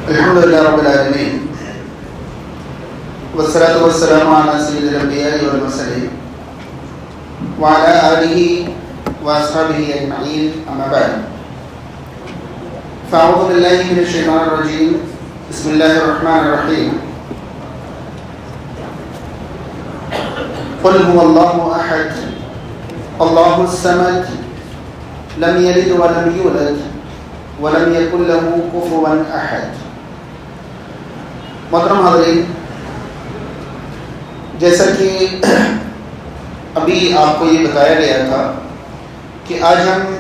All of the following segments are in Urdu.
الحمد لله رب العالمين والصلاة والسلام على سيد الأنبياء والمرسلين وعلى آله وأصحابه أجمعين أما بعد فأعوذ بالله من الشيطان الرجيم بسم الله الرحمن الرحيم قل هو الله أحد الله الصمد لم يلد ولم يولد ولم يكن له كفوا أحد. محترم حاضرین، جیسا کہ ابھی آپ کو یہ بتایا گیا تھا کہ آج ہم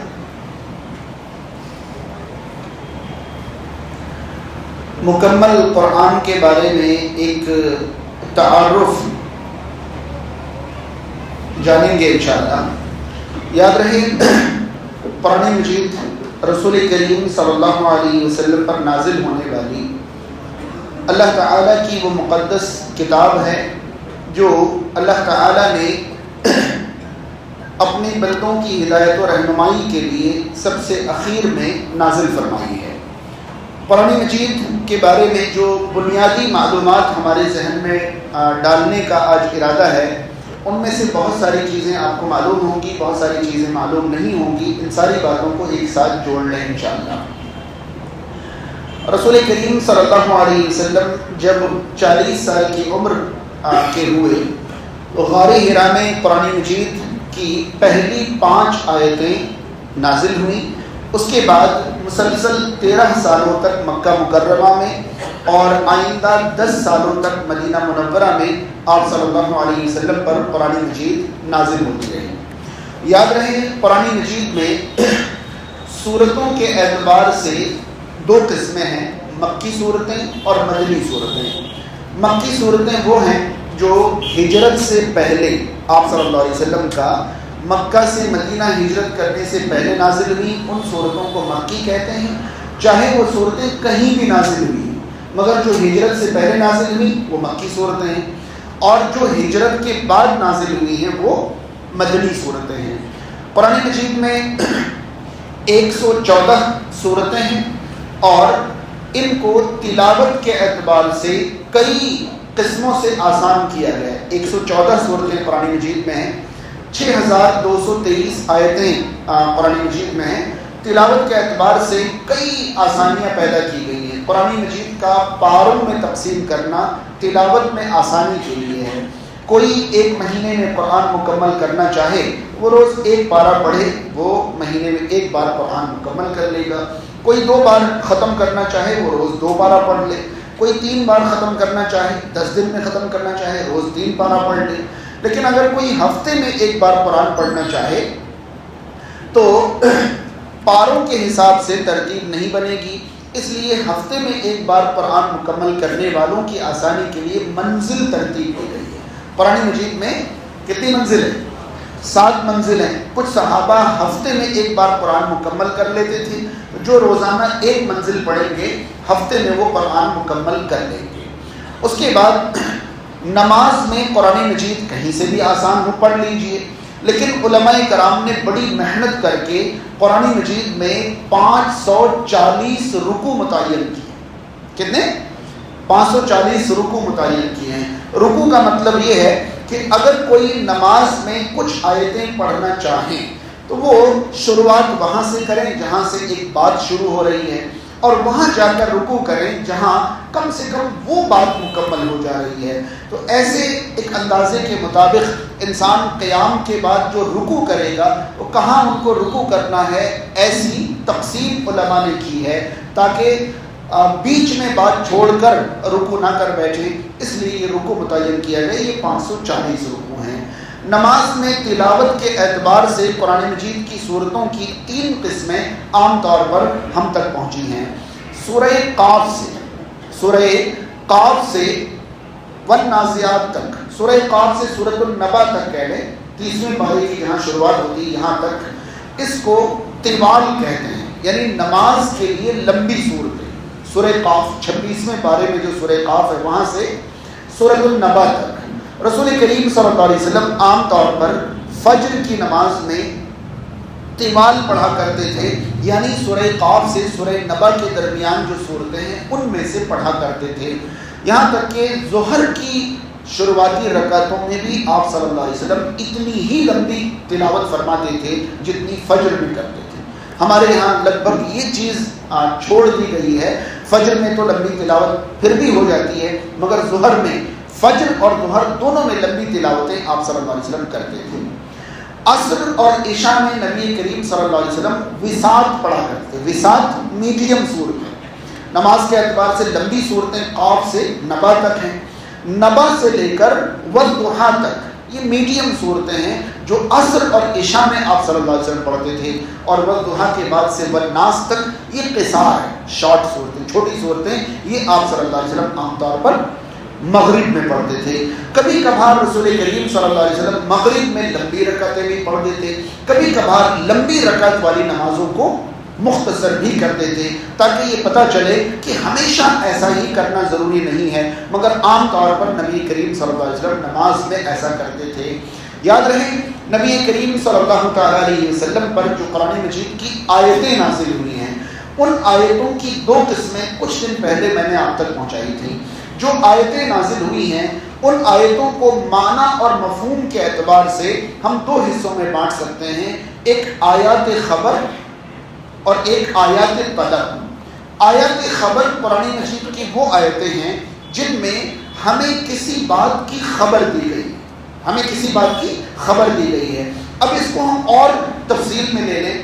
مکمل قرآن کے بارے میں ایک تعارف جانیں گے انشاءاللہ. یاد رہے قرآن مجید رسول کریم صلی اللہ علیہ وسلم پر نازل ہونے والی اللہ تعالیٰ کی وہ مقدس کتاب ہے جو اللہ تعالیٰ نے اپنی بندوں کی ہدایت و رہنمائی کے لیے سب سے اخیر میں نازل فرمائی ہے. قرآن مجید کے بارے میں جو بنیادی معلومات ہمارے ذہن میں ڈالنے کا آج ارادہ ہے، ان میں سے بہت ساری چیزیں آپ کو معلوم ہوں گی، بہت ساری چیزیں معلوم نہیں ہوں گی. ان ساری باتوں کو ایک ساتھ جوڑ لیں انشاءاللہ. رسول کریم صلی اللہ علیہ وسلم جب 40 سال کی عمر کے ہوئے تو غار حرا میں قرآن مجید کی پہلی 5 آیتیں نازل ہوئیں. اس کے بعد مسلسل 13 سالوں تک مکہ مکرمہ میں اور آئندہ 10 سالوں تک مدینہ منورہ میں آپ صلی اللہ علیہ وسلم پر قرآن مجید نازل ہوتی رہی. یاد رہے قرآن مجید میں سورتوں کے اعتبار سے 2 قسمیں ہیں، مکی صورتیں اور مدنی صورتیں. مکی صورتیں وہ ہیں جو ہجرت سے پہلے آپ صلی اللہ علیہ وسلم کا مکہ سے مدینہ ہجرت کرنے سے پہلے نازل ہوئی. ان صورتوں کو مکی کہتے ہیں، چاہے وہ صورتیں کہیں بھی نازل ہوئی، مگر جو ہجرت سے پہلے نازل ہوئی وہ مکی صورتیں ہیں، اور جو ہجرت کے بعد نازل ہوئی ہیں وہ مدنی صورتیں ہیں. قرآن مجید میں 114 صورتیں ہیں اور ان کو تلاوت کے اعتبار سے کئی قسموں سے آسان کیا گیا ہے. 114 صورتیں قرآن مجید میں ہیں، 6223 آیتیں قرآن مجید میں ہیں. تلاوت کے اعتبار سے کئی آسانیاں پیدا کی گئی ہیں. قرآن مجید کا پاروں میں تقسیم کرنا تلاوت میں آسانی کے لیے ہے. کوئی 1 مہینے میں قرآن مکمل کرنا چاہے وہ روز 1 پارہ پڑھے، وہ مہینے میں 1 بار قرآن مکمل کر لے گا. کوئی 2 بار ختم کرنا چاہے وہ روز 2 پارہ پڑھ لے. کوئی 3 بار ختم کرنا چاہے، 10 دن میں ختم کرنا چاہے، روز 3 پارہ پڑھ لے. لیکن اگر کوئی ہفتے میں 1 بار قرآن پڑھنا چاہے تو پاروں کے حساب سے ترتیب نہیں بنے گی. اس لیے ہفتے میں 1 بار قرآن مکمل کرنے والوں کی آسانی کے لیے منزل ترتیب دی گئی ہے. قرآن مجید میں کتنی منزل ہیں؟ 7 منزل ہیں. کچھ صحابہ ہفتے میں 1 بار قرآن مکمل کر لیتے تھے، جو روزانہ 1 منزل پڑھیں گے ہفتے میں وہ قرآن مکمل کر لیں گے. اس کے بعد نماز میں قرآن مجید کہیں سے بھی آسان ہو پڑھ لیجئے، لیکن علماء کرام نے بڑی محنت کر کے قرآن مجید میں 540 رکوع متعین کیے. کتنے؟ 540 رکوع متعین کیے ہیں. رکوع کا مطلب یہ ہے کہ اگر کوئی نماز میں کچھ آیتیں پڑھنا چاہیں تو وہ شروعات وہاں سے کریں جہاں سے ایک بات شروع ہو رہی ہے، اور وہاں جا کر رکوع کریں جہاں کم سے کم وہ بات مکمل ہو جا رہی ہے. تو ایسے ایک اندازے کے مطابق انسان قیام کے بعد جو رکوع کرے گا وہ کہاں ان کو رکوع کرنا ہے، ایسی تقسیم علماء نے کی ہے تاکہ بیچ میں بات چھوڑ کر رکوع نہ کر بیٹھے. اس لیے یہ رکوع متعین کیا گیا. یہ 540 رکوع ہیں. نماز میں تلاوت کے اعتبار سے قرآن مجید کی صورتوں کی 3 قسمیں عام طور پر ہم تک پہنچی ہیں. سورہ قاف سے والنازعات تک، سورہ قاف سے سورۃ النبا تک کہہ لیں، 30ویں پارے کی جہاں شروعات ہوتی ہے یہاں تک، اس کو طوال کہتے ہیں، یعنی نماز کے لیے لمبی صورتیں. سورہ قاف 26ویں پارے میں جو سورہ قاف ہے وہاں سے سورۃ النبا تک. رسول کریم صلی اللہ علیہ وسلم عام طور پر فجر کی نماز میں طوال پڑھا کرتے تھے، یعنی سورہ قاف سے سورہ نبا کے درمیان جو صورتیں ہیں ان میں سے پڑھا کرتے تھے. یہاں تک کہ ظہر کی شروعاتی رکعتوں میں بھی آپ صلی اللہ علیہ وسلم اتنی ہی لمبی تلاوت فرماتے تھے جتنی فجر میں کرتے تھے. ہمارے یہاں لگ بھگ یہ چیز چھوڑ دی گئی ہے. فجر میں تو لمبی تلاوت پھر بھی ہو جاتی ہے، مگر ظہر میں، فجر اور ظہر دونوں میں لمبی تلاوتیں آپ صلی اللہ علیہ وسلم کرتے تھے. عصر اور عشاء میں نبی کریم صلی اللہ علیہ وسلم وساط پڑھا کرتے. وساط میڈیم صورت ہے. نماز کے اعتبار سے لمبی صورتیں قاف سے نبا تک ہیں، نبا سے لے کر والضحیٰ تک یہ میڈیم صورتیں ہیں جو عصر اور عشاء میں آپ صلی اللہ علیہ وسلم پڑھتے تھے. اور والضحیٰ کے بعد سے والناس تک یہ قصار ہے، شارٹ صورتیں، چھوٹی صورتیں. یہ آپ صلی اللہ علیہ وسلم عام طور پر مغرب میں پڑھتے تھے. کبھی کبھار رسول کریم صلی اللہ علیہ وسلم مغرب میں لمبی رکعتیں بھی پڑھتے تھے، کبھی کبھار لمبی رکعت والی نمازوں کو مختصر بھی کرتے تھے، تاکہ یہ پتہ چلے کہ ہمیشہ ایسا ہی کرنا ضروری نہیں ہے، مگر عام طور پر نبی کریم صلی اللہ علیہ وسلم نماز میں ایسا کرتے تھے. یاد رہے نبی کریم صلی اللہ تعالیٰ علیہ وسلم پر جو قرآن مجید کی آیتیں نازل ہوئی ہیں، ان آیتوں کی دو قسمیں کچھ دن پہلے میں نے آپ تک پہنچائی تھی. جو آیتیں نازل ہوئی ہیں ان آیتوں کو معنی اور مفہوم کے اعتبار سے ہم دو حصوں میں بانٹ سکتے ہیں، ایک آیات خبر اور ایک آیات طلب. آیات خبر قرآن مجید کی وہ آیتیں ہیں جن میں ہمیں کسی بات کی خبر دی گئی، ہمیں کسی بات کی خبر دی گئی ہے. اب اس کو ہم اور تفصیل میں لے لیں.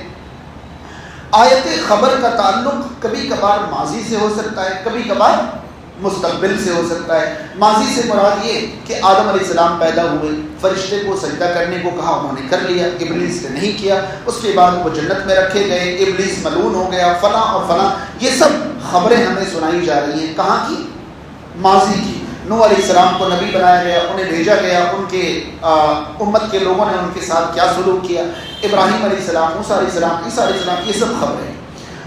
آیت خبر کا تعلق کبھی کبھار ماضی سے ہو سکتا ہے، کبھی کبھار مستقبل سے ہو سکتا ہے. ماضی سے مراد یہ کہ آدم علیہ السلام پیدا ہوئے، فرشتے کو سجدہ کرنے کو کہا، انہوں نے کر لیا، ابلیس نے نہیں کیا. اس کے بعد وہ جنت میں رکھے گئے، ابلیس ملعون ہو گیا، فلاں اور فلاں. یہ سب خبریں ہمیں سنائی جا رہی ہیں. کہاں کی؟ ماضی کی. نوح علیہ السلام کو نبی بنایا گیا، انہیں بھیجا گیا، ان کے امت کے لوگوں نے ان کے ساتھ کیا سلوک کیا. ابراہیم علیہ السلام، موسیٰ علیہ السلام، عیسیٰ علیہ السلام، یہ سب خبریں.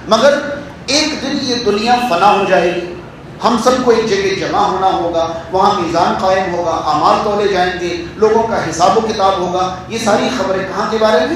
مگر ایک دن یہ دنیا فنا ہو جائے گی، ہم سب کو ایک جگہ جمع ہونا ہوگا، وہاں میزان قائم ہوگا، اعمال تولے جائیں گے، لوگوں کا حساب و کتاب ہوگا. یہ ساری خبریں کہاں کے بارے میں؟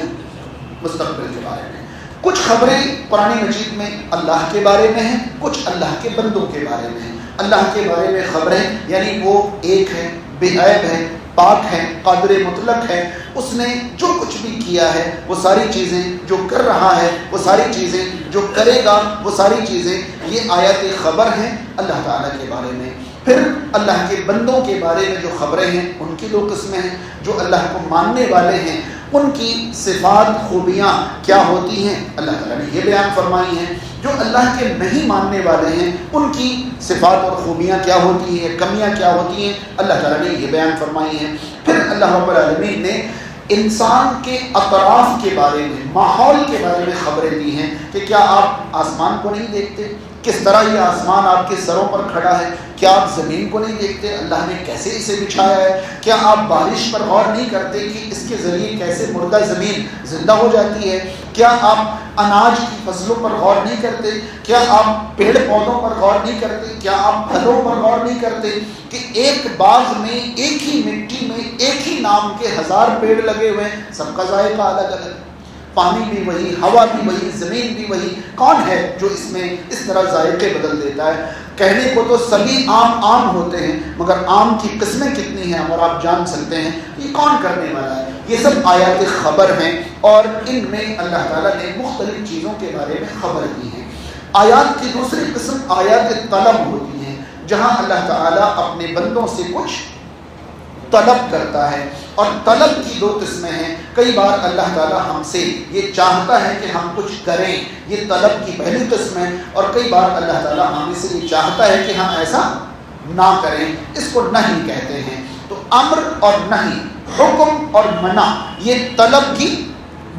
مستقبل کے بارے میں. کچھ خبریں قرآن مجید میں اللہ کے بارے میں ہیں، کچھ اللہ کے بندوں کے بارے میں ہیں. اللہ کے بارے میں خبریں یعنی وہ ایک ہے، بے عیب ہے، پاک ہے، قادر مطلق ہے. اس نے جو کچھ بھی کیا ہے وہ ساری چیزیں، جو کر رہا ہے وہ ساری چیزیں، جو کرے گا وہ ساری چیزیں، یہ آیات خبر ہیں اللہ تعالیٰ کے بارے میں. پھر اللہ کے بندوں کے بارے میں جو خبریں ہیں ان کی دو قسمیں ہیں. جو اللہ کو ماننے والے ہیں ان کی صفات، خوبیاں کیا ہوتی ہیں اللہ تعالیٰ نے یہ بیان فرمائی ہیں. جو اللہ کے نہیں ماننے والے ہیں ان کی صفات اور خوبیاں کیا ہوتی ہیں، کمیاں کیا ہوتی ہیں، اللہ تعالیٰ نے یہ بیان فرمائی ہیں. پھر اللہ رب العالمین نے انسان کے اطراف کے بارے میں، ماحول کے بارے میں خبریں دی ہیں کہ کیا آپ آسمان کو نہیں دیکھتے، کس طرح یہ آسمان آپ کے سروں پر کھڑا ہے؟ کیا آپ زمین کو نہیں دیکھتے اللہ نے کیسے اسے بچھایا ہے؟ کیا آپ بارش پر غور نہیں کرتے کہ اس کے ذریعے کیسے مردہ زمین زندہ ہو جاتی ہے؟ کیا آپ اناج کی فصلوں پر غور نہیں کرتے؟ کیا آپ پیڑ پودوں پر غور نہیں کرتے؟ کیا آپ پھلوں پر غور نہیں کرتے کہ ایک باغ میں، ایک ہی مٹی میں، ایک ہی نام کے 1000 پیڑ لگے ہوئے ہیں، سب کا ذائقہ الگ الگ، پانی بھی وہی، ہوا بھی وہی، زمین بھی وہی. کون ہے جو اس میں اس طرح ذائقے بدل دیتا ہے؟ کہنے کو تو سبھی عام ہوتے ہیں، مگر عام کی قسمیں کتنی ہیں اور آپ جان سکتے ہیں یہ کون کرنے والا ہے. یہ سب آیات خبر ہیں اور ان میں اللہ تعالیٰ نے مختلف چیزوں کے بارے میں خبر دی ہے. آیات کی دوسری قسم آیات طلب ہوتی ہیں، جہاں اللہ تعالیٰ اپنے بندوں سے کچھ طلب کرتا ہے. اور طلب کی دو قسمیں ہیں. کئی بار اللہ تعالیٰ ہم سے یہ چاہتا ہے کہ ہم کچھ کریں، یہ طلب کی پہلی قسم ہے. اور کئی بار اللہ تعالیٰ ہم سے یہ چاہتا ہے کہ ہم ایسا نہ کریں، اس کو نہیں کہتے ہیں. تو امر اور نہیں، حکم اور منع، یہ طلب کی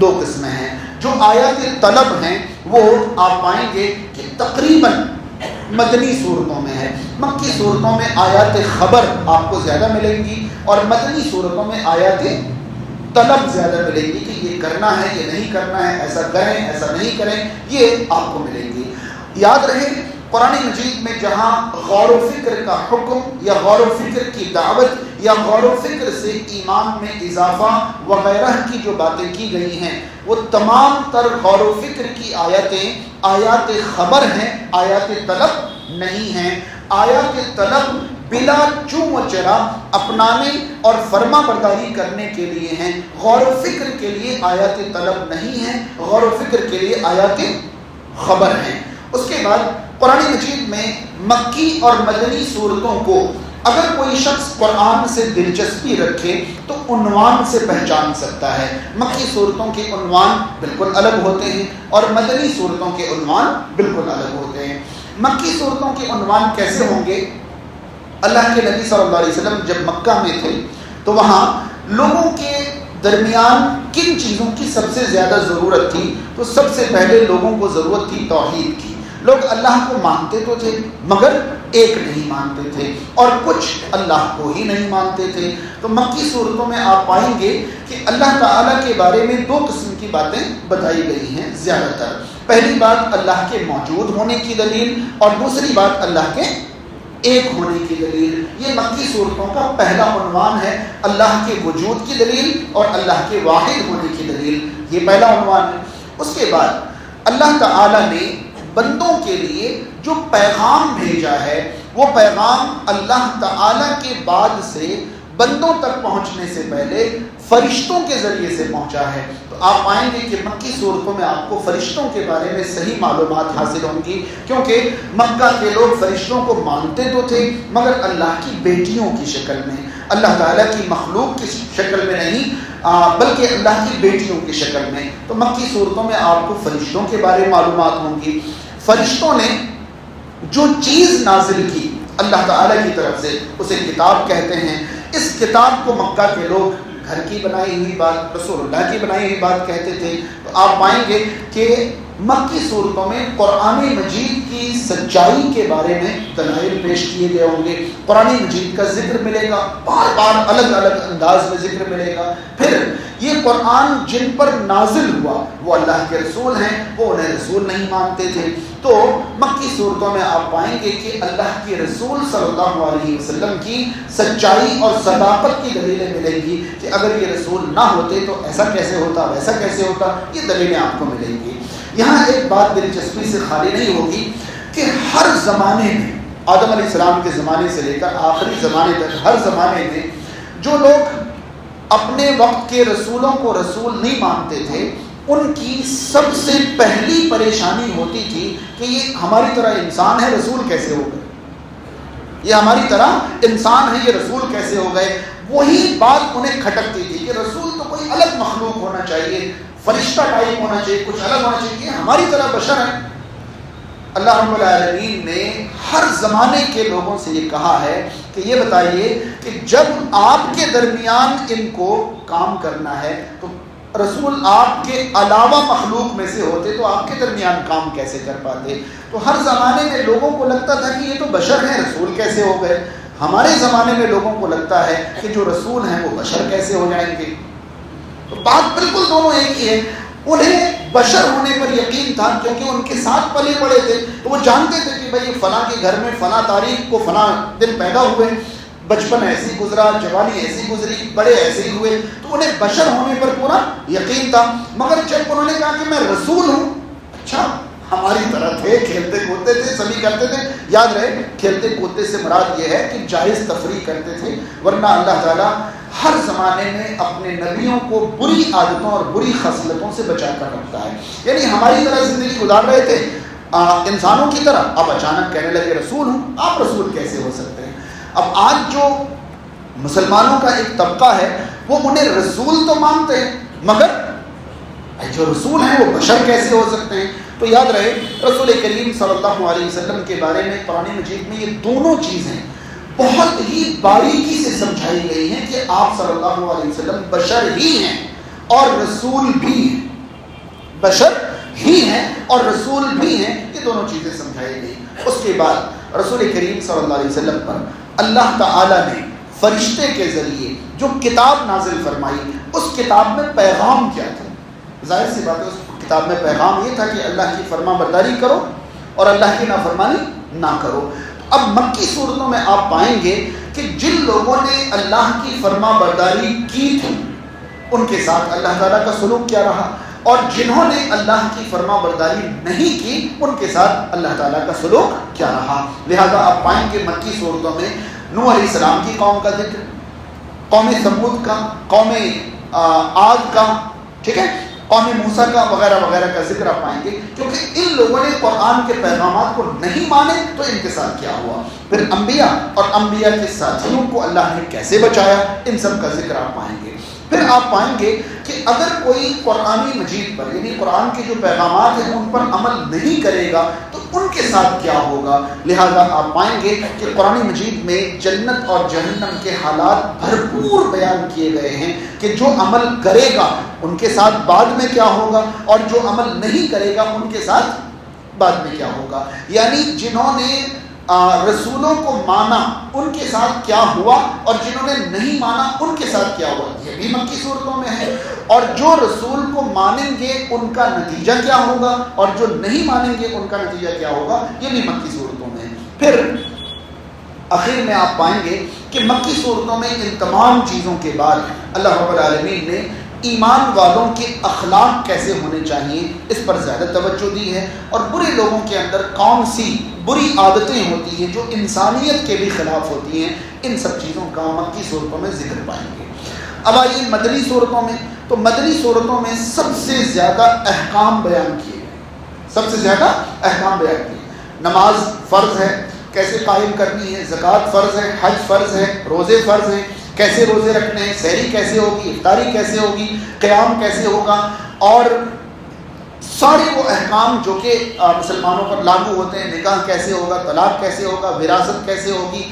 دو قسمیں ہیں. جو آیات طلب ہیں وہ آپ پائیں گے کہ تقریباً مدنی صورتوں میں ہے. مکی صورتوں میں آیات خبر آپ کو زیادہ ملیں گی اور مدنی صورتوں میں آیات طلب زیادہ ملیں گی کہ یہ کرنا ہے، یہ نہیں کرنا ہے، ایسا کریں، ایسا نہیں کریں، یہ آپ کو ملیں گی. یاد رہے قرآن مجید میں جہاں غور و فکر کا حکم یا غور و فکر کی دعوت یا غور و فکر سے ایمان میں اضافہ وغیرہ کی جو باتیں کی گئی ہیں وہ تمام تر غور و فکر کی آیتیں آیات خبر ہیں، آیات طلب نہیں ہیں۔ آیات طلب بلا چوں و چرا اپنانے اور فرما برداری کرنے کے لیے ہیں، غور و فکر کے لیے آیات طلب نہیں ہیں، غور و فکر کے لیے آیات خبر ہیں۔ اس کے بعد قرآن مجید میں مکی اور مدنی صورتوں کو اگر کوئی شخص قرآن سے دلچسپی رکھے تو عنوان سے پہچان سکتا ہے۔ مکی صورتوں کے عنوان بالکل الگ ہوتے ہیں اور مدنی صورتوں کے عنوان بالکل الگ ہوتے ہیں۔ مکی صورتوں کے عنوان کیسے ہوں گے؟ اللہ کے نبی صلی اللہ علیہ وسلم جب مکہ میں تھے تو وہاں لوگوں کے درمیان کن چیزوں کی سب سے زیادہ ضرورت تھی؟ تو سب سے پہلے لوگوں کو ضرورت تھی توحید کی۔ لوگ اللہ کو مانتے تو تھے مگر ایک نہیں مانتے تھے، اور کچھ اللہ کو ہی نہیں مانتے تھے۔ تو مکی صورتوں میں آپ پائیں گے کہ اللہ تعالیٰ کے بارے میں دو قسم کی باتیں بتائی گئی ہیں زیادہ تر۔ پہلی بات اللہ کے موجود ہونے کی دلیل، اور دوسری بات اللہ کے ایک ہونے کی دلیل۔ یہ مکی صورتوں کا پہلا عنوان ہے، اللہ کے وجود کی دلیل اور اللہ کے واحد ہونے کی دلیل، یہ پہلا عنوان ہے۔ اس کے بعد اللہ تعالیٰ نے بندوں کے لیے جو پیغام بھیجا ہے وہ پیغام اللہ تعالیٰ کے بعد سے بندوں تک پہنچنے سے پہلے فرشتوں کے ذریعے سے پہنچا ہے۔ تو آپ پائیں گے کہ مکی صورتوں میں آپ کو فرشتوں کے بارے میں صحیح معلومات حاصل ہوں گی، کیونکہ مکہ کے لوگ فرشتوں کو مانتے تو تھے مگر اللہ کی بیٹیوں کی شکل میں، اللہ تعالیٰ کی مخلوق کی شکل میں نہیں بلکہ اللہ کی بیٹیوں کی شکل میں۔ تو مکی صورتوں میں آپ کو فرشتوں کے بارے میں معلومات ہوں گی۔ فرشتوں نے جو چیز نازل کی اللہ تعالیٰ کی طرف سے اسے کتاب کہتے ہیں۔ اس کتاب کو مکہ کے لوگ گھر کی بنائی ہوئی بات، رسول اللہ کی بنائی ہوئی بات کہتے تھے۔ تو آپ پائیں گے کہ مکی صورتوں میں قرآن مجید کی سچائی کے بارے میں دلائل پیش کیے گئے ہوں گے۔ قرآن مجید کا ذکر ملے گا، بار بار الگ الگ انداز میں ذکر ملے گا۔ پھر یہ قرآن جن پر نازل ہوا وہ اللہ کے رسول ہیں، وہ انہیں رسول نہیں مانتے تھے۔ تو مکی صورتوں میں آپ پائیں گے کہ اللہ کے رسول صلی اللہ علیہ وسلم کی سچائی اور صداقت کی دلیلیں ملیں گی کہ اگر یہ رسول نہ ہوتے تو ایسا کیسے ہوتا، ویسا کیسے ہوتا، یہ دلیلیں آپ کو ملیں گی۔ یہاں ایک بات دلچسپی سے خالی نہیں ہوگی کہ ہر زمانے میں، آدم علیہ السلام کے زمانے سے لے کر آخری زمانے تک، ہر زمانے میں جو لوگ اپنے وقت کے رسولوں کو رسول نہیں مانتے تھے ان کی سب سے پہلی پریشانی ہوتی تھی کہ یہ ہماری طرح انسان ہے، رسول کیسے ہو گئے، یہ ہماری طرح انسان ہے، یہ رسول کیسے ہو گئے۔ وہی بات انہیں کھٹکتی تھی کہ رسول تو کوئی الگ مخلوق ہونا چاہیے، فرشتہ ٹائپ ہونا چاہیے، کچھ الگ ہونا چاہیے، یہ ہماری طرح بشر ہیں۔ اللہ رب العالمین نے ہر زمانے کے لوگوں سے یہ کہا ہے کہ یہ بتائیے کہ جب آپ کے درمیان ان کو کام کرنا ہے تو رسول آپ کے علاوہ مخلوق میں سے ہوتے تو آپ کے درمیان کام کیسے کر پاتے۔ تو ہر زمانے میں لوگوں کو لگتا تھا کہ یہ تو بشر ہیں، رسول کیسے ہو گئے۔ ہمارے زمانے میں لوگوں کو لگتا ہے کہ جو رسول ہیں وہ بشر کیسے ہو جائیں گے۔ تو بات بالکل دونوں ایک ہی ہے۔ انہیں بشر ہونے پر یقین تھا کیونکہ ان کے ساتھ پلے بڑے تھے، تو وہ جانتے تھے کہ بھائی فلاں کے گھر میں فلاں تاریخ کو فلاں دن پیدا ہوئے، بچپن ایسی گزرا، جوانی ایسی گزری، بڑے ایسے ہی ہوئے، تو انہیں بشر ہونے پر پورا یقین تھا۔ مگر جب انہوں نے کہا کہ میں رسول ہوں، اچھا ہماری طرح تھے، کھیلتے کودتے تھے، سبھی کرتے تھے، یاد رہے کھیلتے کودتے سے مراد یہ ہے کہ جائز تفریح کرتے تھے، ورنہ اللہ تعالیٰ ہر زمانے میں اپنے نبیوں کو بری عادتوں اور بری خصلتوں سے بچا کر رکھتا ہے۔ یعنی ہماری طرح زندگی گزار رہے تھے انسانوں کی طرح، اب اچانک کہنے لگے رسول ہوں، آپ رسول کیسے ہو سکتے ہیں۔ اب آج جو مسلمانوں کا ایک طبقہ ہے وہ انہیں رسول تو مانتے ہیں مگر جو رسول ہیں وہ بشر کیسے ہو سکتے ہیں۔ تو یاد رہے رسول کریم صلی اللہ علیہ وسلم کے بارے میں قرآن مجید میں یہ دونوں چیزیں بہت ہی باریکی سے سمجھائی گئی ہیں کہ آپ صلی اللہ علیہ وسلم بشر ہی ہیں اور رسول بھی ہیں، بشر ہی ہیں اور رسول بھی ہیں، یہ دونوں چیزیں سمجھائی گئی۔ اس کے بعد رسول کریم صلی اللہ علیہ وسلم پر اللہ تعالیٰ نے فرشتے کے ذریعے جو کتاب نازل فرمائی، اس کتاب میں پیغام کیا تھا؟ ظاہر سی بات ہے اس کتاب میں پیغام یہ تھا کہ اللہ کی فرما برداری کرو اور اللہ کی نافرمانی نہ کرو. اب مکی صورتوں میں آپ پائیں گے کہ جن لوگوں نے اللہ کی فرما برداری کی تھی ان کے ساتھ اللہ تعالیٰ کا سلوک کیا رہا، اور جنہوں نے اللہ کی فرما برداری نہیں کی ان کے ساتھ اللہ تعالیٰ کا سلوک کیا رہا. لہذا آپ پائیں گے مکی صورتوں میں نوح علیہ السلام کی قوم کا ذکر، قوم ثمود کا، قوم عاد کا، ٹھیک ہے، قوم موسیٰ کا وغیرہ وغیرہ کا ذکر آپ پائیں گے، کیونکہ ان لوگوں نے قرآن کے پیغامات کو نہیں مانے تو ان کے ساتھ کیا ہوا. پھر انبیاء اور انبیاء کے ساتھیوں کو اللہ نے کیسے بچایا، ان سب کا ذکر آپ پائیں گے. پھر آپ پائیں گے کہ اگر کوئی قرآن مجید پر یعنی قرآن کے جو پیغامات ہیں ان پر عمل نہیں کرے گا تو ان کے ساتھ کیا ہوگا. لہذا آپ پائیں گے کہ قرآن مجید میں جنت اور جہنم کے حالات بھرپور بیان کیے گئے ہیں کہ جو عمل کرے گا ان کے ساتھ بعد میں کیا ہوگا، اور جو عمل نہیں کرے گا ان کے ساتھ بعد میں کیا ہوگا. یعنی جنہوں نے رسولوں کو مانا ان کے ساتھ کیا ہوا، اور جنہوں نے نہیں مانا ان کے ساتھ کیا ہوا، یہ بھی مکی صورتوں میں ہے. اور جو رسول کو مانیں گے ان کا نتیجہ کیا ہوگا، اور جو نہیں مانیں گے ان کا نتیجہ کیا ہوگا، یہ بھی مکی صورتوں میں ہے. پھر آخر میں آپ پائیں گے کہ مکی صورتوں میں ان تمام چیزوں کے بعد اللہ رب العالمین نے ایمان والوں کے اخلاق کیسے ہونے چاہیے اس پر زیادہ توجہ دی ہے، اور برے لوگوں کے اندر کون سی بری عادتیں ہوتی ہیں جو انسانیت کے بھی خلاف ہوتی ہیں، ان سب چیزوں کا مکی صورتوں میں ذکر پائیں گے. اب آئیے مدنی صورتوں میں، تو مدنی صورتوں میں سب سے زیادہ احکام بیان کیے گئے، سب سے زیادہ احکام بیان کیے. نماز فرض ہے، کیسے قائم کرنی ہے، زکوٰۃ فرض ہے، حج فرض ہے، روزے فرض ہیں، کیسے روزے رکھنے ہیں، سحری کیسے ہوگی، افطاری کیسے ہوگی، قیام کیسے ہوگا، اور سارے وہ احکام جو کہ مسلمانوں پر لاگو ہوتے ہیں، نکاح کیسے ہوگا، طلاق کیسے ہوگا، وراثت کیسے ہوگی،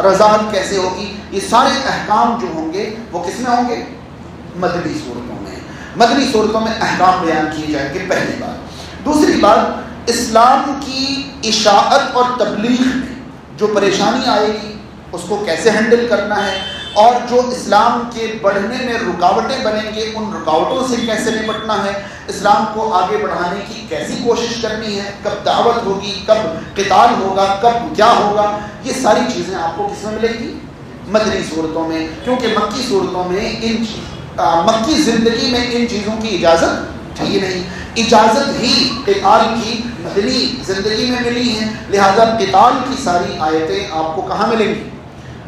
رضاعت کیسے ہوگی، یہ سارے احکام جو ہوں گے وہ کس میں ہوں گے، مدنی صورتوں میں. مدنی صورتوں میں احکام بیان کیے جائیں گے، پہلی بات. دوسری بات، اسلام کی اشاعت اور تبلیغ میں جو پریشانی آئے گی اس کو کیسے ہینڈل کرنا ہے، اور جو اسلام کے بڑھنے میں رکاوٹیں بنیں گے ان رکاوٹوں سے کیسے نپٹنا ہے، اسلام کو آگے بڑھانے کی کیسی کوشش کرنی ہے، کب دعوت ہوگی، کب قتال ہوگا، کب کیا ہوگا، یہ ساری چیزیں آپ کو کس میں ملیں گی، مدنی صورتوں میں. کیونکہ مکی صورتوں میں مکی زندگی میں ان چیزوں کی اجازت تھی نہیں، اجازت ہی قتال کی مدنی زندگی میں ملی ہیں. لہذا قتال کی ساری آیتیں آپ کو کہاں ملیں گی،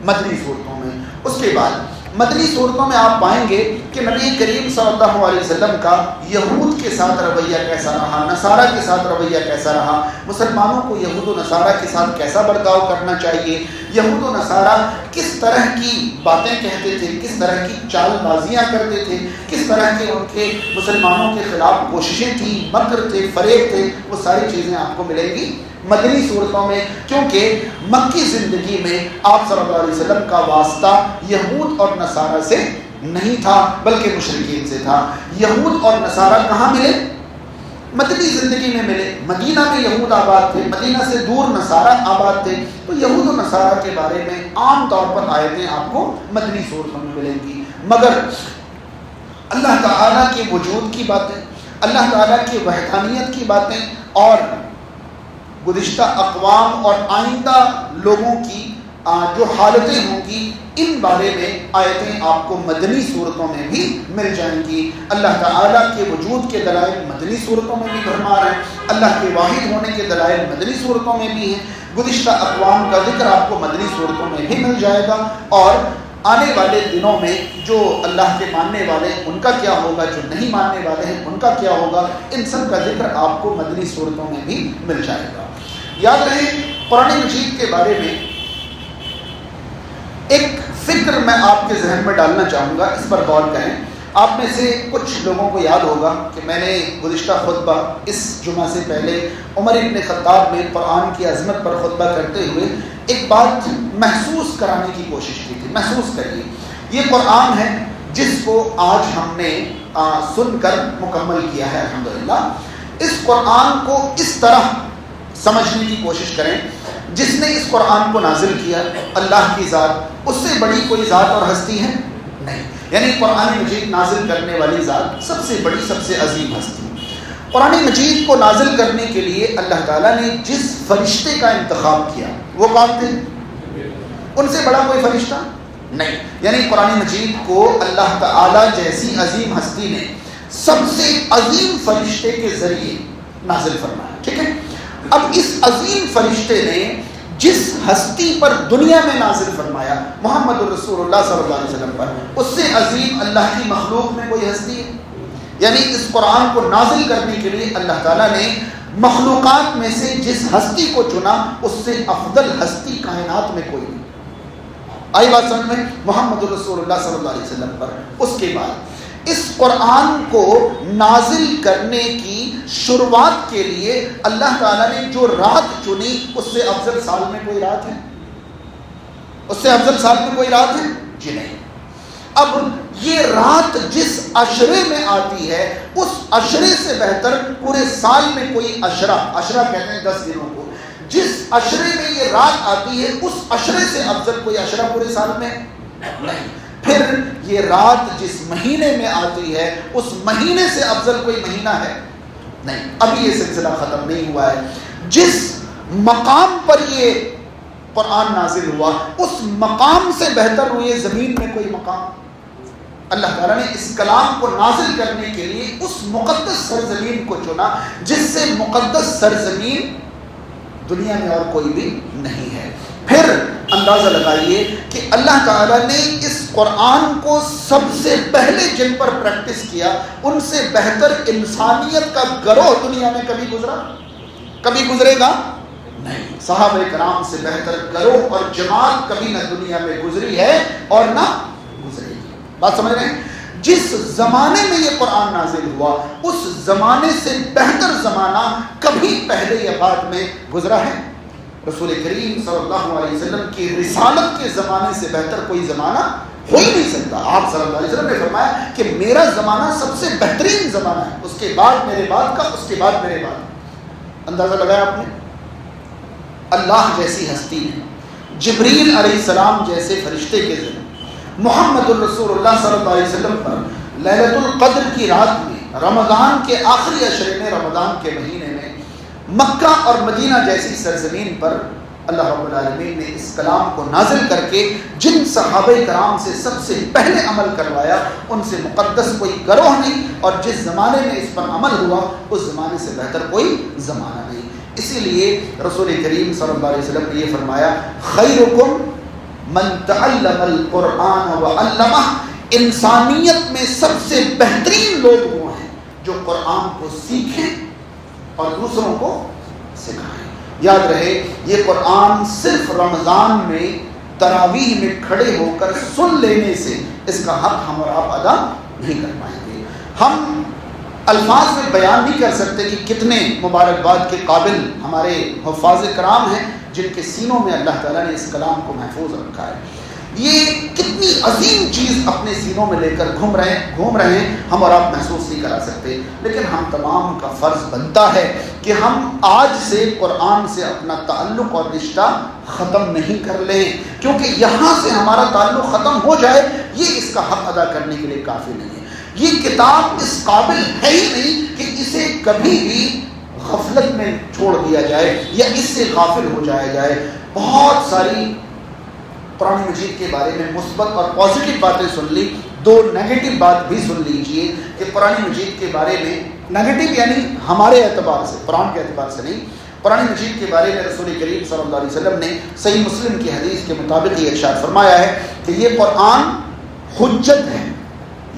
مدنی صورتوں میں. اس کے بعد مدنی صورتوں میں آپ پائیں گے کہ نبی کریم صلی اللہ علیہ وسلم کا یہود کے ساتھ رویہ کیسا رہا، نصارہ کے ساتھ رویہ کیسا رہا، مسلمانوں کو یہود و نصارہ کے ساتھ کیسا برتاؤ کرنا چاہیے، یہود و نصارہ کس طرح کی باتیں کہتے تھے، کس طرح کی چال بازیاں کرتے تھے، کس طرح کے ان کے مسلمانوں کے خلاف کوششیں تھیں، مکر تھے، فریب تھے، وہ ساری چیزیں آپ کو ملیں گی مدنی صورتوں میں. کیونکہ مکی زندگی میں آپ صلی اللہ علیہ وسلم کا واسطہ یہود اور نصارہ سے نہیں تھا بلکہ مشرکین سے تھا. یہود اور نصارہ کہاں ملے، مدنی زندگی میں ملے. مدینہ میں یہود آباد تھے، مدینہ سے دور نصارہ آباد تھے، تو یہود و نصارہ کے بارے میں عام طور پر آیتیں آپ کو مدنی صورتوں میں ملیں گی. مگر اللہ تعالیٰ کے وجود کی باتیں، اللہ تعالیٰ کی وحدانیت کی باتیں، اور گزشتہ اقوام اور آئندہ لوگوں کی جو حالتیں ہوں گی ان بارے میں آیتیں آپ کو مدنی صورتوں میں بھی مل جائیں گی. اللہ تعالیٰ کے وجود کے دلائل مدنی صورتوں میں بھی بھرمار ہیں، اللہ کے واحد ہونے کے دلائل مدنی صورتوں میں بھی ہیں. گزشتہ اقوام کا ذکر آپ کو مدنی صورتوں میں بھی مل جائے گا، اور آنے والے دنوں میں جو اللہ کے ماننے والے ہیں ان کا کیا ہوگا، جو نہیں ماننے والے ہیں ان کا کیا ہوگا، ان سب کا ذکر آپ کو مدنی صورتوں میں بھی مل جائے گا. یاد رہے قرآن مجید کے بارے میں ایک فکر میں آپ کے ذہن میں ڈالنا چاہوں گا، اس پر غور کریں. آپ میں سے کچھ لوگوں کو یاد ہوگا کہ میں نے گزشتہ خطبہ اس جمعہ سے پہلے عمر ابن خطاب میں قرآن کی عظمت پر خطبہ کرتے ہوئے ایک بات محسوس کرانے کی کوشش کی تھی. محسوس کریے، یہ قرآن ہے جس کو آج ہم نے سن کر مکمل کیا ہے الحمدللہ. اس قرآن کو اس طرح سمجھنے کی کوشش کریں جس نے اس قرآن کو نازل کیا اللہ کی ذات، اس سے بڑی کوئی ذات اور ہستی ہے نہیں. یعنی قرآن مجید نازل کرنے والی ذات سب سے بڑی، سب سے عظیم ہستی. قرآن مجید کو نازل کرنے کے لیے اللہ تعالیٰ نے جس فرشتے کا انتخاب کیا وہ کون تھے؟ ان سے بڑا کوئی فرشتہ نہیں. یعنی قرآن مجید کو اللہ تعالیٰ جیسی عظیم ہستی نے سب سے عظیم فرشتے کے ذریعے نازل فرمایا. ٹھیک ہے. اب اس عظیم فرشتے نے جس ہستی پر دنیا میں نازل فرمایا محمد الرسول اللہ صلی اللہ علیہ وسلم پر، اس سے عظیم اللہ کی مخلوق میں کوئی ہستی ہے؟ یعنی اس قرآن کو نازل کرنے کے لیے اللہ تعالیٰ نے مخلوقات میں سے جس ہستی کو چنا اس سے افضل ہستی کائنات میں کوئی نہیں. آئی بات سمجھ میں؟ محمد الرسول اللہ صلی اللہ علیہ وسلم پر. اس کے بعد اس قرآن کو نازل کرنے کی شروعات کے لیے اللہ تعالیٰ نے جو رات چنی اس سے افضل سال میں کوئی رات ہے؟ اس سے افضل سال میں کوئی رات ہے؟ جی نہیں. اب یہ رات جس عشرے میں آتی ہے اس عشرے سے بہتر پورے سال میں کوئی عشرہ کہتے ہیں 10 دنوں کو، جس عشرے میں یہ رات آتی ہے اس عشرے سے افضل کوئی عشرہ پورے سال میں نہیں. پھر یہ رات جس مہینے میں آتی ہے اس مہینے سے افضل کوئی مہینہ ہے نہیں. ابھی یہ سلسلہ ختم نہیں ہوا ہے. جس مقام پر یہ قرآن نازل ہوا اس مقام سے بہتر ہوئے زمین میں کوئی مقام. اللہ تعالیٰ نے اس کلام کو نازل کرنے کے لیے اس مقدس سرزمین کو چنا جس سے مقدس سرزمین دنیا میں اور کوئی بھی نہیں ہے. پھر اندازہ لگائیے کہ اللہ تعالیٰ نے اس قرآن کو سب سے پہلے جن پر پریکٹس کیا ان سے بہتر انسانیت کا گروہ دنیا میں کبھی گزرا؟ کبھی گزرے گا نہیں. صحابہ کرام سے بہتر گروہ اور جماعت کبھی نہ دنیا میں گزری ہے اور نہ گزرے گی. بات سمجھ رہے ہیں؟ جس زمانے میں یہ قرآن نازل ہوا اس زمانے سے بہتر زمانہ کبھی پہلے یا بعد میں گزرا ہے؟ رسول کریم صلی اللہ علیہ وسلم کی رسالت کے زمانے سے بہتر کوئی زمانہ ہو ہی نہیں سکتا. آپ صلی اللہ علیہ وسلم نے فرمایا کہ میرا زمانہ سب سے بہترین زمانہ ہے، اس کے بعد میرے بعد کا، اس کے بعد میرے بعد. اندازہ لگایا آپ نے؟ اللہ جیسی ہستی نے جبریل علیہ السلام جیسے فرشتے کے ذریعے محمد الرسول اللہ صلی اللہ علیہ وسلم پر لیلۃ القدر کی رات میں، رمضان کے آخری عشرے میں، رمضان کے مہینے میں، مکہ اور مدینہ جیسی سرزمین پر اللہ رب العالمین نے اس کلام کو نازل کر کے جن صحابہ کرام سے سب سے پہلے عمل کروایا ان سے مقدس کوئی گروہ نہیں، اور جس زمانے میں اس پر عمل ہوا اس زمانے سے بہتر کوئی زمانہ نہیں. اسی لیے رسول کریم صلی اللہ علیہ وسلم نے یہ فرمایا خیرکم من تعلم القرآن وعلمہ، انسانیت میں سب سے بہترین لوگ وہ ہیں جو قرآن کو سیکھیں اور دوسروں کو سکھائیں. یاد رہے یہ قرآن صرف رمضان میں تراویح میں کھڑے ہو کر سن لینے سے اس کا حق ہم اور آپ ادا نہیں کر پائیں گے. ہم الفاظ میں بیان نہیں کر سکتے کہ کتنے مبارکباد کے قابل ہمارے حفاظ کرام ہیں جن کے سینوں میں اللہ تعالیٰ نے اس کلام کو محفوظ رکھا ہے. یہ کتنی عظیم چیز اپنے سینوں میں لے کر گھوم رہے ہیں ہم اور آپ محسوس نہیں کرا سکتے. لیکن ہم تمام کا فرض بنتا ہے کہ ہم آج سے قرآن سے اپنا تعلق اور رشتہ ختم نہیں کر لیں، کیونکہ یہاں سے ہمارا تعلق ختم ہو جائے یہ اس کا حق ادا کرنے کے لیے کافی نہیں ہے. یہ کتاب اس قابل ہے ہی نہیں کہ اسے کبھی بھی غفلت میں چھوڑ دیا جائے یا اس سے غافل ہو جایا جائے. بہت ساری قرآن مجید کے بارے میں مثبت اور پازیٹیو باتیں سن لی، دو نیگیٹو بات بھی سن لیجئے کہ قرآن مجید کے بارے میں نیگیٹو یعنی ہمارے اعتبار سے، قرآن کے اعتبار سے نہیں، قرآن مجید کے بارے میں رسول کریم صلی اللہ علیہ وسلم نے صحیح مسلم کی حدیث کے مطابق یہ ارشاد فرمایا ہے کہ یہ قرآن حجت ہے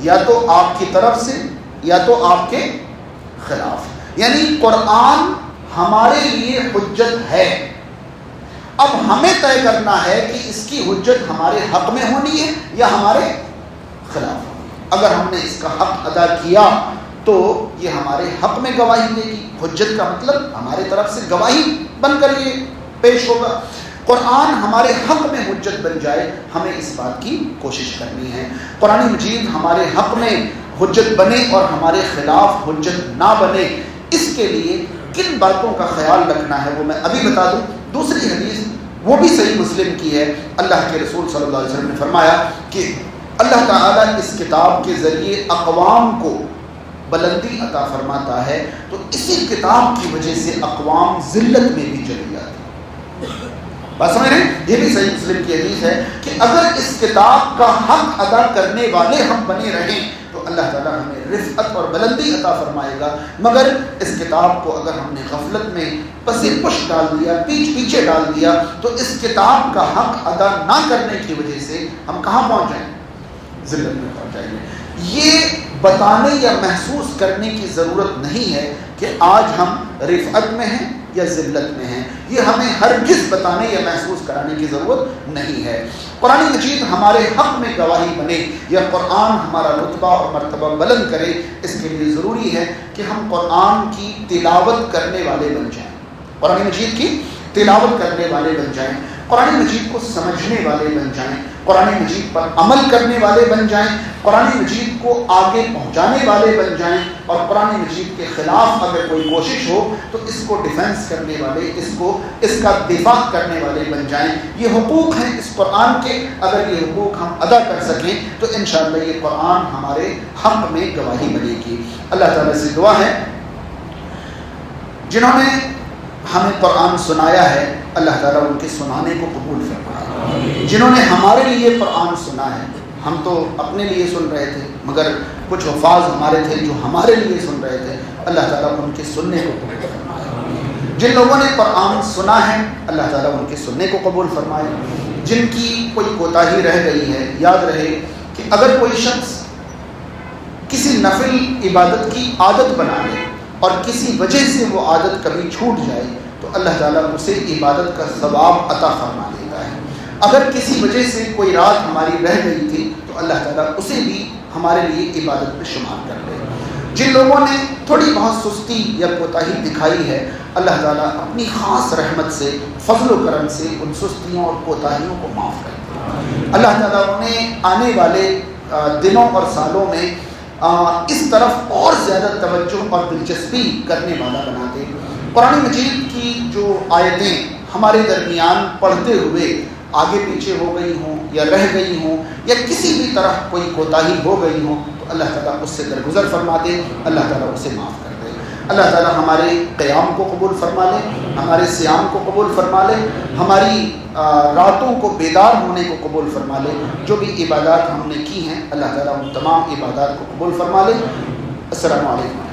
یا تو آپ کی طرف سے یا تو آپ کے خلاف. یعنی قرآن ہمارے لیے حجت ہے. اب ہمیں طے کرنا ہے کہ اس کی حجت ہمارے حق میں ہونی ہے یا ہمارے خلاف. اگر ہم نے اس کا حق ادا کیا تو یہ ہمارے حق میں گواہی دے گی. حجت کا مطلب ہمارے طرف سے گواہی بن کر یہ پیش ہوگا. قرآن ہمارے حق میں حجت بن جائے ہمیں اس بات کی کوشش کرنی ہے. قرآن مجید ہمارے حق میں حجت بنے اور ہمارے خلاف حجت نہ بنے، اس کے لیے کن باتوں کا خیال رکھنا ہے وہ میں ابھی بتا دوں. دوسری حدیث وہ بھی صحیح مسلم کی ہے. اللہ کے رسول صلی اللہ علیہ وسلم نے فرمایا کہ اللہ تعالیٰ اس کتاب کے ذریعے اقوام کو بلندی عطا فرماتا ہے تو اسی کتاب کی وجہ سے اقوام ذلت میں بھی چلی جاتی ہے. بات سمجھ رہے ہیں؟ یہ بھی صحیح مسلم کی حدیث ہے کہ اگر اس کتاب کا حق ادا کرنے والے ہم بنے رہیں تو اللہ تعالیٰ ہمیں رفعت اور بلندی عطا فرمائے گا. مگر اس کتاب کو اگر ہم نے غفلت میں پسے پش ڈال دیا، پیچھے ڈال دیا، تو اس کتاب کا حق ادا نہ کرنے کی وجہ سے ہم کہاں پہنچ جائیں؟ ذلت میں پہنچ جائیں گے. یہ بتانے یا محسوس کرنے کی ضرورت نہیں ہے کہ آج ہم رفعت میں ہیں یا ذلت میں ہیں. یہ ہمیں ہرگز بتانے یا محسوس کرانے کی ضرورت نہیں ہے. قرآن مجید ہمارے حق میں گواہی بنے یا قرآن ہمارا رتبہ اور مرتبہ بلند کرے، اس کے لیے ضروری ہے کہ ہم قرآن کی تلاوت کرنے والے بن جائیں، قرآن مجید کی تلاوت کرنے والے بن جائیں، قرآن مجید کو سمجھنے والے بن جائیں، قرآن مجید پر عمل کرنے والے بن جائیں، قرآن مجید کو آگے پہنچانے والے بن جائیں، اور قرآن مجید کے خلاف اگر کوئی کوشش ہو تو اس کو ڈیفینس کرنے والے، اس کا دفاع کرنے والے بن جائیں. یہ حقوق ہیں اس قرآن کے، اگر یہ حقوق ہم ادا کر سکیں تو انشاءاللہ یہ قرآن ہمارے حق میں گواہی بنے گی. اللہ تعالیٰ سے دعا ہے جنہوں نے ہمیں قرآن سنایا ہے، اللہ تعالیٰ ان کے سنانے کو قبول فرمائے. جنہوں نے ہمارے لیے قرآن سنا ہے، ہم تو اپنے لیے سن رہے تھے مگر کچھ حفاظ ہمارے تھے جو ہمارے لیے سن رہے تھے، اللہ تعالیٰ ان کے سننے کو قبول فرمائے. جن لوگوں نے قرآن سنا ہے اللہ تعالیٰ ان کے سننے کو قبول فرمائے. جن کی کوئی کوتاہی رہ گئی ہے، یاد رہے کہ اگر کوئی شخص کسی نفل عبادت کی عادت بنا لے اور کسی وجہ سے وہ عادت کبھی چھوٹ جائے تو اللہ تعالیٰ اسے عبادت کا ثواب عطا فرما دیتا ہے. اگر کسی وجہ سے کوئی رات ہماری رہ گئی تھی تو اللہ تعالیٰ اسے بھی ہمارے لیے عبادت میں شمار کر لے. جن لوگوں نے تھوڑی بہت سستی یا کوتاہی دکھائی ہے اللہ تعالیٰ اپنی خاص رحمت سے، فضل و کرم سے ان سستیوں اور کوتاہیوں کو معاف کر دے. اللہ تعالیٰ انہیں آنے والے دنوں اور سالوں میں اس طرف اور زیادہ توجہ اور دلچسپی کرنے والا بنا دے. قرآن مجید کی جو آیتیں ہمارے درمیان پڑھتے ہوئے آگے پیچھے ہو گئی ہوں یا رہ گئی ہوں یا کسی بھی طرح کوئی کوتاہی ہو گئی ہوں تو اللہ تعالیٰ اس سے درگزر فرما دے، اللہ تعالیٰ اسے معاف کر دے. اللہ تعالیٰ ہمارے قیام کو قبول فرما لے، ہمارے صیام کو قبول فرما لے، ہماری راتوں کو بیدار ہونے کو قبول فرما لے. جو بھی عبادات ہم نے کی ہیں اللہ تعالیٰ ان تمام عبادات کو قبول فرما لے. السلام علیکم.